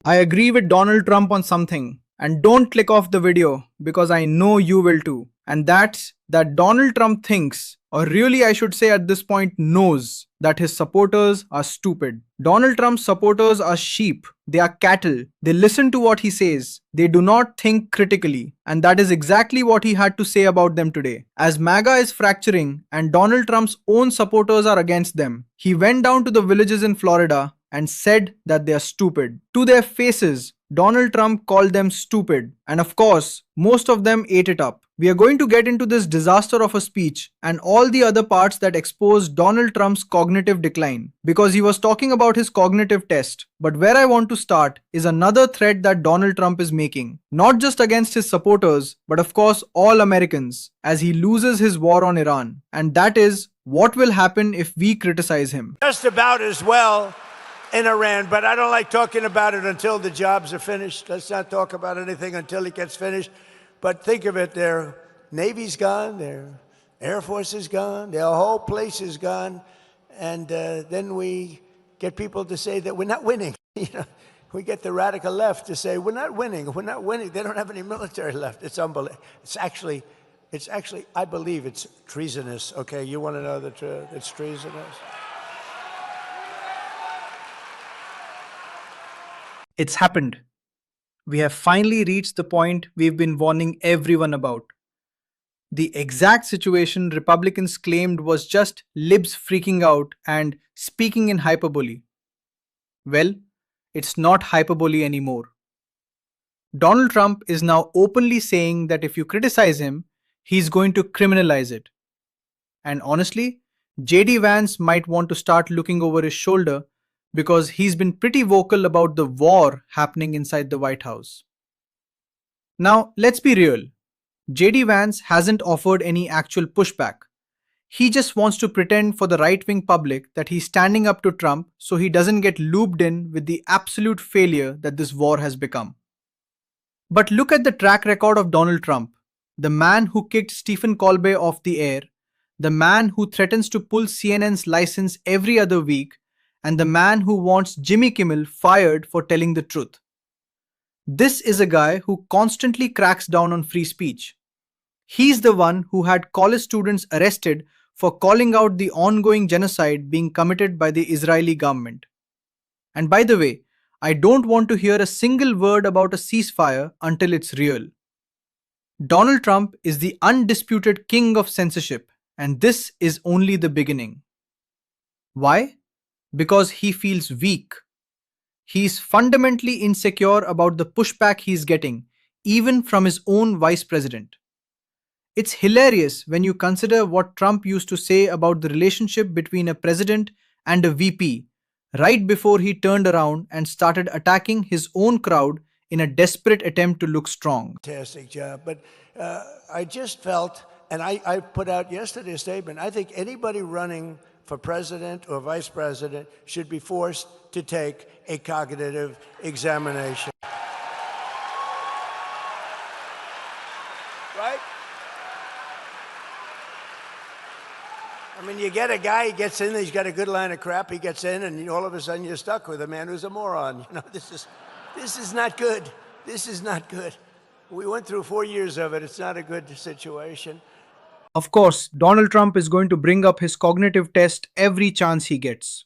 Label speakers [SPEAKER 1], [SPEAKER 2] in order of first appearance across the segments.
[SPEAKER 1] I agree with Donald Trump on something. And don't click off the video because I know you will too. And that's that Donald Trump thinks, or really I should say at this point knows, that his supporters are stupid. Donald Trump's supporters are sheep. They are cattle. They listen to what he says. They do not think critically. And that is exactly what he had to say about them today. As MAGA is fracturing and Donald Trump's own supporters are against them, he went down to the villages in Florida and said that they are stupid. To their faces, Donald Trump called them stupid. And of course, most of them ate it up. We are going to get into this disaster of a speech and all the other parts that expose Donald Trump's cognitive decline, because he was talking about his cognitive test. But where I want to start is another threat that Donald Trump is making, not just against his supporters, but of course all Americans, as he loses his war on Iran. And that is, what will happen if we criticize him?
[SPEAKER 2] Just about as well in Iran, but I don't like talking about it until the jobs are finished. Let's not talk about anything until it gets finished. But think of it, their Navy's gone, their Air Force is gone, their whole place is gone, and then we get people to say that we're not winning. We get the radical left to say we're not winning. They don't have any military left. It's unbelievable. It's actually, I believe it's treasonous. Okay, you want to know the truth? It's treasonous.
[SPEAKER 1] It's happened. We have finally reached the point we've been warning everyone about. The exact situation Republicans claimed was just libs freaking out and speaking in hyperbole. Well, it's not hyperbole anymore. Donald Trump is now openly saying that if you criticize him, he's going to criminalize it. And honestly, JD Vance might want to start looking over his shoulder because he's been pretty vocal about the war happening inside the White House. Now, let's be real. JD Vance hasn't offered any actual pushback. He just wants to pretend for the right-wing public that he's standing up to Trump so he doesn't get looped in with the absolute failure that this war has become. But look at the track record of Donald Trump, the man who kicked Stephen Colbert off the air, the man who threatens to pull CNN's license every other week, and the man who wants Jimmy Kimmel fired for telling the truth. This is a guy who constantly cracks down on free speech. He's the one who had college students arrested for calling out the ongoing genocide being committed by the Israeli government. And by the way, I don't want to hear a single word about a ceasefire until it's real. Donald Trump is the undisputed king of censorship, and this is only the beginning. Why? Because he feels weak. He's fundamentally insecure about the pushback he's getting, even from his own vice president. It's hilarious when you consider what Trump used to say about the relationship between a president and a VP right before he turned around and started attacking his own crowd in a desperate attempt to look strong.
[SPEAKER 2] Fantastic job. But I just felt, and I put out yesterday a statement, I think anybody running for president or vice president should be forced to take a cognitive examination. Right? I mean, you get a guy, he gets in, he's got a good line of crap, he gets in, and all of a sudden you're stuck with a man who's a moron. This is not good. This is not good. We went through 4 years of it. It's not a good situation.
[SPEAKER 1] Of course, Donald Trump is going to bring up his cognitive test every chance he gets.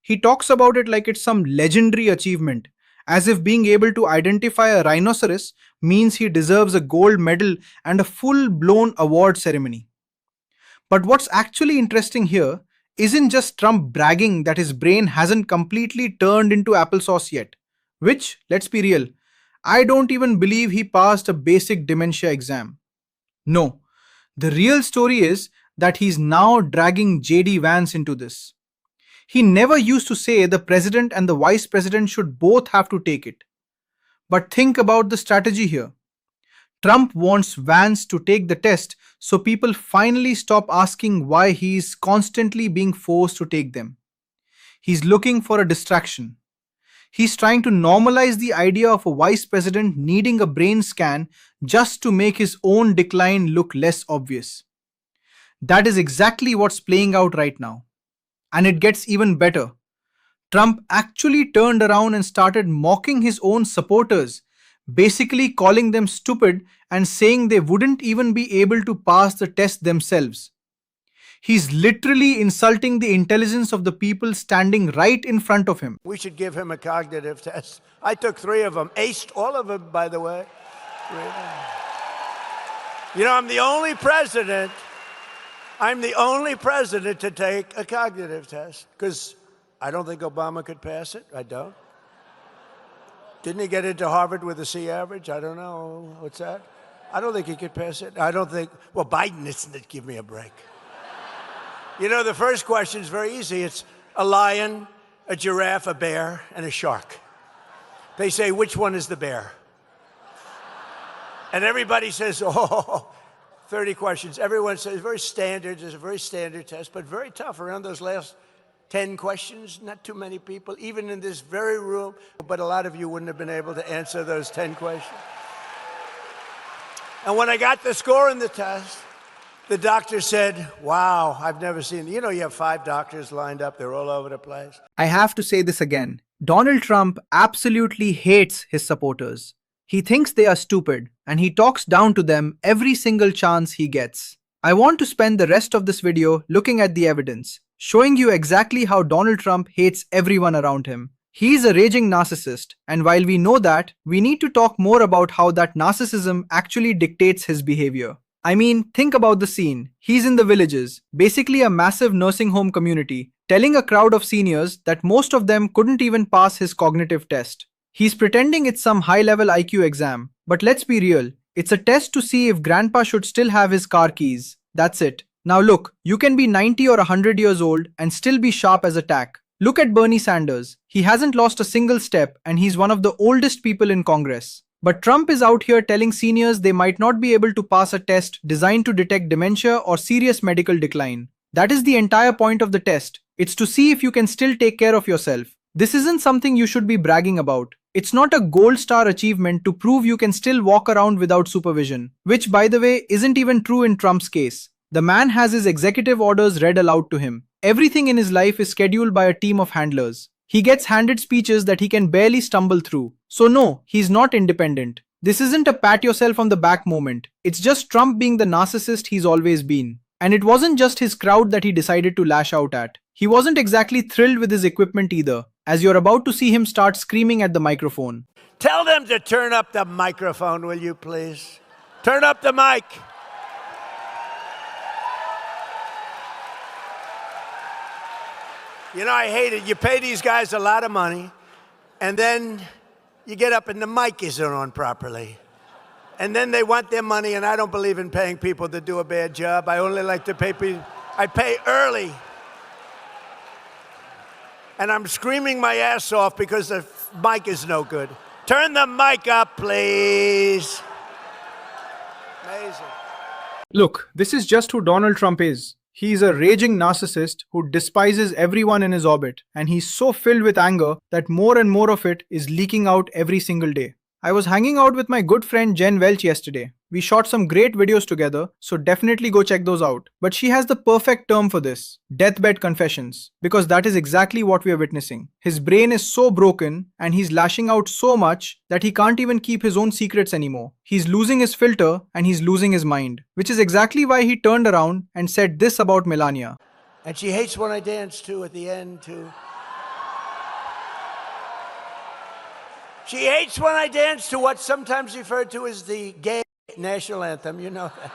[SPEAKER 1] He talks about it like it's some legendary achievement, as if being able to identify a rhinoceros means he deserves a gold medal and a full-blown award ceremony. But what's actually interesting here isn't just Trump bragging that his brain hasn't completely turned into applesauce yet, which, let's be real, I don't even believe he passed a basic dementia exam. No. The real story is that he's now dragging JD Vance into this. He never used to say the president and the vice president should both have to take it. But think about the strategy here. Trump wants Vance to take the test so people finally stop asking why he's constantly being forced to take them. He's looking for a distraction. He's trying to normalize the idea of a vice president needing a brain scan just to make his own decline look less obvious. That is exactly what's playing out right now. And it gets even better. Trump actually turned around and started mocking his own supporters, basically calling them stupid and saying they wouldn't even be able to pass the test themselves. He's literally insulting the intelligence of the people standing right in front of him.
[SPEAKER 2] We should give him a cognitive test. I took 3 of them, aced all of them, by the way. 3 of them. You know, I'm the only president to take a cognitive test, because I don't think Obama could pass it. I don't. Didn't he get into Harvard with a C average? I don't know. What's that? I don't think he could pass it. I don't think, well, Biden isn't. Give me a break. You know, the first question is very easy. It's a lion, a giraffe, a bear, and a shark. They say, which one is the bear? And everybody says, oh, 30 questions. Everyone says, very standard. It's a very standard test, but very tough around those last 10 questions. Not too many people, even in this very room, but a lot of you wouldn't have been able to answer those 10 questions. And when I got the score in the test, the doctor said, wow, I've never seen, you know, you have 5 doctors lined up. They're all over the place.
[SPEAKER 1] I have to say this again. Donald Trump absolutely hates his supporters. He thinks they are stupid, and he talks down to them every single chance he gets. I want to spend the rest of this video looking at the evidence, showing you exactly how Donald Trump hates everyone around him. He is a raging narcissist, and while we know that, we need to talk more about how that narcissism actually dictates his behavior. I mean, think about the scene. He's in the villages, basically a massive nursing home community, telling a crowd of seniors that most of them couldn't even pass his cognitive test. He's pretending it's some high-level IQ exam, but let's be real, it's a test to see if grandpa should still have his car keys. That's it. Now look, you can be 90 or 100 years old and still be sharp as a tack. Look at Bernie Sanders. He hasn't lost a single step, and he's one of the oldest people in Congress. But Trump is out here telling seniors they might not be able to pass a test designed to detect dementia or serious medical decline. That is the entire point of the test. It's to see if you can still take care of yourself. This isn't something you should be bragging about. It's not a gold star achievement to prove you can still walk around without supervision, which, by the way, isn't even true in Trump's case. The man has his executive orders read aloud to him. Everything in his life is scheduled by a team of handlers. He gets handed speeches that he can barely stumble through. So no, he's not independent. This isn't a pat yourself on the back moment. It's just Trump being the narcissist he's always been. And it wasn't just his crowd that he decided to lash out at. He wasn't exactly thrilled with his equipment either, as you're about to see him start screaming at the microphone.
[SPEAKER 2] Tell them to turn up the microphone, will you please? Turn up the mic. You know, I hate it. You pay these guys a lot of money, and then you get up and the mic isn't on properly. And then they want their money, and I don't believe in paying people to do a bad job. I only like to pay people. I pay early. And I'm screaming my ass off because the mic is no good. Turn the mic up, please. Amazing.
[SPEAKER 1] Look, this is just who Donald Trump is. He's a raging narcissist who despises everyone in his orbit, and he's so filled with anger that more and more of it is leaking out every single day. I was hanging out with my good friend Jen Welch yesterday. We shot some great videos together, so definitely go check those out. But she has the perfect term for this: deathbed confessions, because that is exactly what we are witnessing. His brain is so broken and he's lashing out so much that he can't even keep his own secrets anymore. He's losing his filter and he's losing his mind, which is exactly why he turned around and said this about Melania.
[SPEAKER 2] And she hates when I dance too at the end too. She hates when I dance to what's sometimes referred to as the gay national anthem. You know that.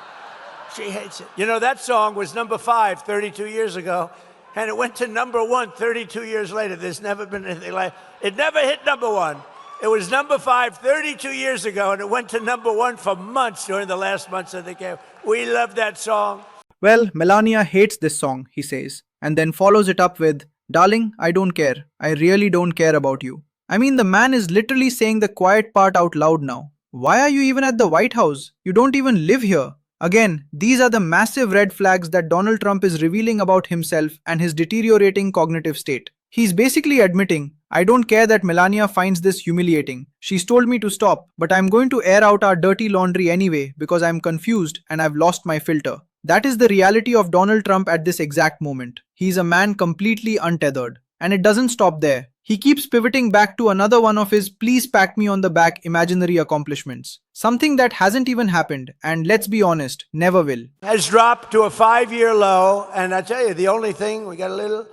[SPEAKER 2] She hates it. You know, that song was number 5 32 years ago, and it went to number 1 32 years later. There's never been anything like it. Never hit number 1. It was number 5 32 years ago, and it went to number 1 for months during the last months of the game. We love that song.
[SPEAKER 1] Well, Melania hates this song, he says, and then follows it up with, "Darling, I don't care. I really don't care about you." I mean, the man is literally saying the quiet part out loud now. Why are you even at the White House? You don't even live here. Again, these are the massive red flags that Donald Trump is revealing about himself and his deteriorating cognitive state. He's basically admitting, I don't care that Melania finds this humiliating. She's told me to stop, but I'm going to air out our dirty laundry anyway because I'm confused and I've lost my filter. That is the reality of Donald Trump at this exact moment. He's a man completely untethered. And it doesn't stop there. He keeps pivoting back to another one of his please pat me on the back imaginary accomplishments. Something that hasn't even happened, and let's be honest, never will.
[SPEAKER 2] Has dropped to a 5-year low. And I tell you, the only thing, we got a little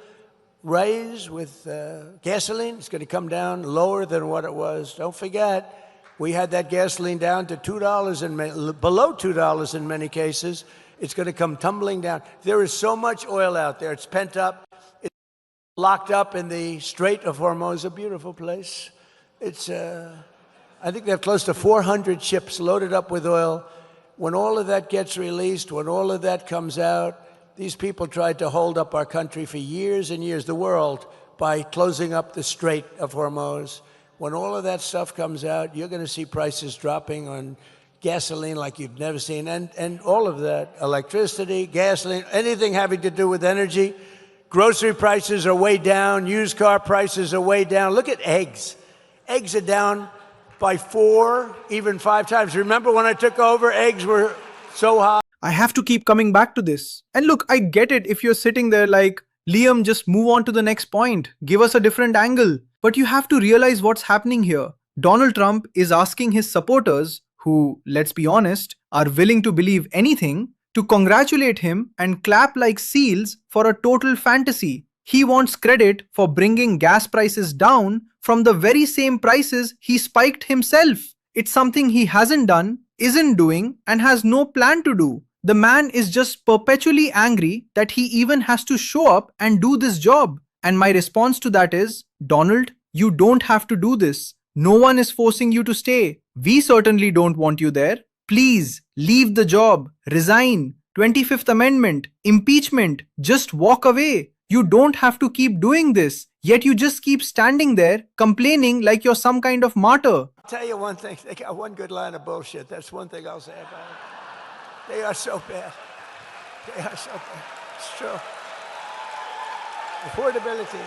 [SPEAKER 2] raise with gasoline. It's going to come down lower than what it was. Don't forget, we had that gasoline down to $2 and below $2 in many cases. It's going to come tumbling down. There is so much oil out there. It's pent up. It's locked up in the Strait of Hormuz, a beautiful place. It's, I think they have close to 400 ships loaded up with oil. When all of that gets released, when all of that comes out, these people tried to hold up our country for years and years, the world, by closing up the Strait of Hormuz. When all of that stuff comes out, you're going to see prices dropping on gasoline like you've never seen, and all of that, electricity, gasoline, anything having to do with energy. Grocery prices are way down. Used car prices are way down. Look at eggs. Eggs are down by 4, even 5 times. Remember when I took over, eggs were so high?
[SPEAKER 1] I have to keep coming back to this. And look, I get it if you're sitting there like, Liam, just move on to the next point. Give us a different angle. But you have to realize what's happening here. Donald Trump is asking his supporters, who, let's be honest, are willing to believe anything, to congratulate him and clap like seals for a total fantasy. He wants credit for bringing gas prices down from the very same prices he spiked himself. It's something he hasn't done, isn't doing, and has no plan to do. The man is just perpetually angry that he even has to show up and do this job. And my response to that is, Donald, you don't have to do this. No one is forcing you to stay. We certainly don't want you there. Please, leave the job, resign, 25th Amendment, impeachment, just walk away. You don't have to keep doing this, yet you just keep standing there complaining like you're some kind of martyr.
[SPEAKER 2] I'll tell you one thing, they got one good line of bullshit. That's one thing I'll say about it. They are so bad. They are so bad. It's true. Affordability.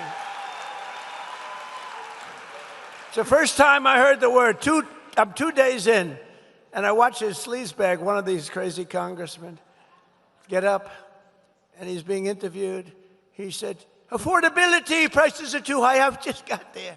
[SPEAKER 2] It's the first time I heard the word. I'm 2 days in, and I watch this sleazebag, one of these crazy congressmen, get up, and he's being interviewed. He said, affordability, prices are too high. I've just got there.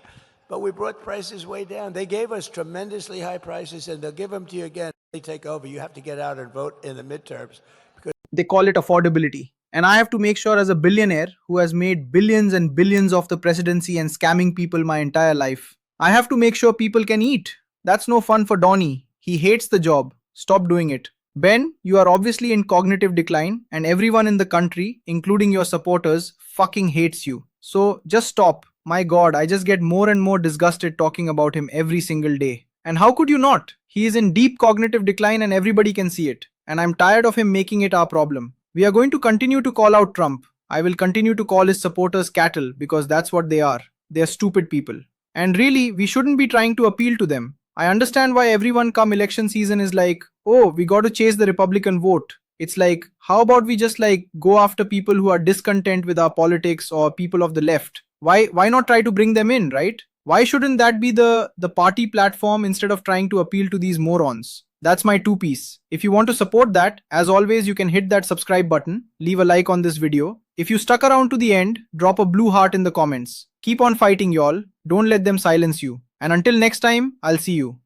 [SPEAKER 2] But we brought prices way down. They gave us tremendously high prices, and they'll give them to you again. They take over. You have to get out and vote in the midterms. Because
[SPEAKER 1] they call it affordability. And I have to make sure as a billionaire who has made billions and billions off the presidency and scamming people my entire life, I have to make sure people can eat. That's no fun for Donnie. He hates the job. Stop doing it. Ben, you are obviously in cognitive decline and everyone in the country, including your supporters, fucking hates you. So just stop. My God, I just get more and more disgusted talking about him every single day. And how could you not? He is in deep cognitive decline and everybody can see it. And I'm tired of him making it our problem. We are going to continue to call out Trump. I will continue to call his supporters cattle because that's what they are. They are stupid people. And really, we shouldn't be trying to appeal to them. I understand why everyone come election season is like, oh, we got to chase the Republican vote. It's like, how about we just go after people who are discontent with our politics or people of the left? Why not try to bring them in, right? Why shouldn't that be the party platform instead of trying to appeal to these morons? That's my 2-piece. If you want to support that, as always, you can hit that subscribe button, leave a like on this video. If you stuck around to the end, drop a blue heart in the comments. Keep on fighting, y'all. Don't let them silence you. And until next time, I'll see you.